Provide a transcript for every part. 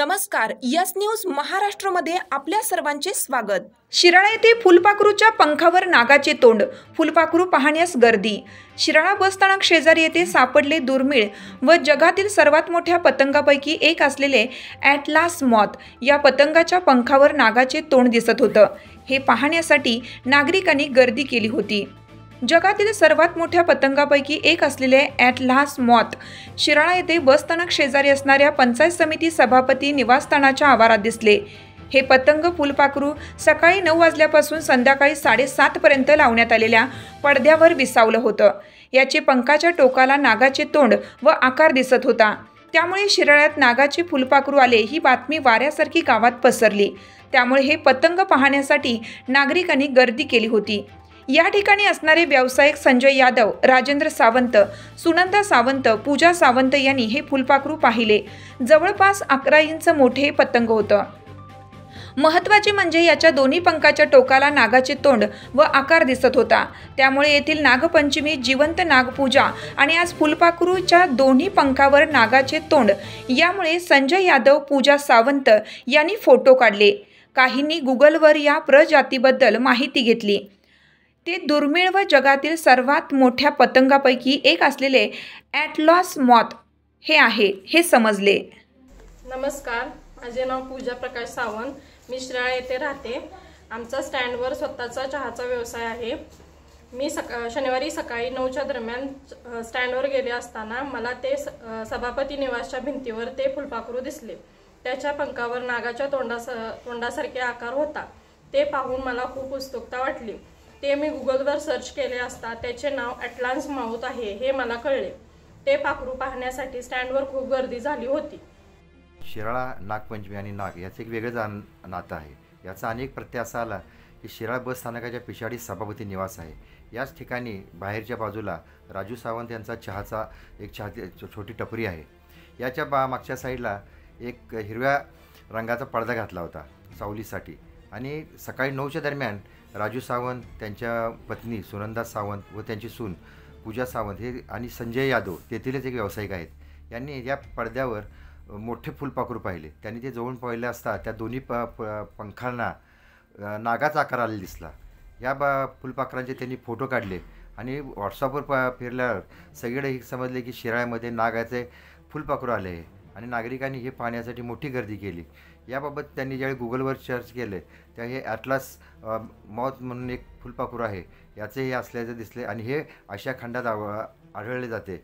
नमस्कार, yes news महाराष्ट्रमध्ये आपल्या सर्वांचे स्वागत। शिराळा येथे फुलपाखरूच्या पंखावर नागाचे तोंड, फुलपाखरू पाहण्यास गर्दी। शिराळा बसस्थानक शेजारी येथे सापडले दुर्मिळ व जगातील सर्वात मोठ्या पतंगापैकी एक असलेले ॲटलास मॉथ। या पतंगाच्या पंखावर नागाचे तोंड दिसत होतं। हे पाहण्यासाठी नागरिकांनी गर्दी केली होती। जगातील सर्वात मोठ्या पतंगापैकी एक असलेले ॲटलास मॉथ शिराळा येथे बसस्थानक शेजारी असणाऱ्या पंचायत समिती सभापती निवासस्थानाच्या आवारात दिसले। हे पतंग फुलपाखरू सकाळी 9 वाजल्यापासून संध्याकाळी 7:30 पर्यंत लावण्यात आलेल्या पडद्यावर विसावलं होतं। याचे पंखाच्या टोकाला नागाचे तोंड व आकार दिसत होता। त्यामुळे शिराळ्यात नागाचे फुलपाखरू आले ही बातमी वाऱ्यासारखी गावात पसरली। त्यामुळे हे पतंग पाहण्यासाठी नागरिकांनी गर्दी केली होती। या ठिकाणी असणारे व्यावसायिक संजय यादव, राजेंद्र सावंत, सुनंदा सावंत, पूजा सावंत यांनी हे फुलपाखरू पाहिले। जवळपास 11 इंच मोठे पतंग होतं। महत्त्वाचे म्हणजे याच्या दोन्ही पंखाच्या टोकाला नागाचे तोंड व आकार दिसत होता। त्यामुळे येथील नागपंचमी, जिवंत नागपूजा आणि आज फुलपाखरूच्या दोन्ही पंखावर नागाचे तोंड, यामुळे संजय यादव, पूजा सावंत यांनी फोटो काढले। काहींनी गुगलवर या प्रजातीबद्दल माहिती घेतली। ते दुर्मिळ व जगातील सर्वात मोठ्या पतंगापैकी एक असलेले ॲटलास मॉथ हे आहे हे समजले। नमस्कार, माझे नाव पूजा प्रकाश सावंत, मी शिराळा येथे राहते। आमचा स्टँडवर स्वतःचा चहाचा व्यवसाय आहे। मी शनिवारी सकाळी 9च्या दरम्यान स्टँडवर गेले असताना मला ते सभापती निवासच्या भिंतीवर ते फुलपाखरू दिसले। त्याच्या पंखावर नागाच्या तोंडासारखे आकार होता। ते पाहून मला खूप उत्सुकता वाटली। ते मी गुगलवर सर्च केले असता त्याचे नाव ॲटलास मॉथ आहे हे मला कळले। ते पाखरू पाहण्यासाठी स्टँडवर खूप गर्दी झाली होती। शिराळा, नागपंचमी आणि नाग याचं एक वेगळं नातं आहे। याचा अनेक प्रत्यय असा आला की शिराळा बस स्थानकाच्या पिछाडी सभापती निवास आहे। याच ठिकाणी बाहेरच्या बाजूला राजू सावंत यांचा चहाचा एक छोटी टपरी आहे। याच्या मागच्या साईडला एक हिरव्या रंगाचा पडदा घातला होता सावलीसाठी। आणि सकाळी 9च्या दरम्यान राजू सावंत, त्यांच्या पत्नी सुनंदा सावंत व त्यांची सून पूजा सावंत हे आणि संजय यादव तेथीलच एक व्यावसायिक आहेत, यांनी या पडद्यावर मोठे फुलपाखरू पाहिले। त्यांनी ते जवळून पाहिले असता त्या दोन्ही पंखांना नागाचा आकार आलेला दिसला। या फुलपाखरांचे त्यांनी फोटो काढले आणि व्हॉट्सअपवर फिरल्यावर सगळीकडे हे समजले की शिराळ्यामध्ये नागाचे फुलपाखरू आले आहे आणि नागरिकांनी हे पाहण्यासाठी मोठी गर्दी केली। याबाबत त्यांनी ज्यावेळी गुगलवर सर्च केले त्या हे ॲटलास मॉथ म्हणून एक फुलपाखरू आहे याचे हे असल्याचे दिसले आणि हे आशिया खंडात आढळले जाते।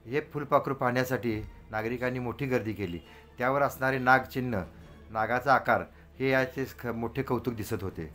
हे फुलपाखरू पाहण्यासाठी नागरिकांनी मोठी गर्दी केली। त्यावर असणारे नागचिन्ह, नागाचा आकार हे याचे मोठे कौतुक दिसत होते।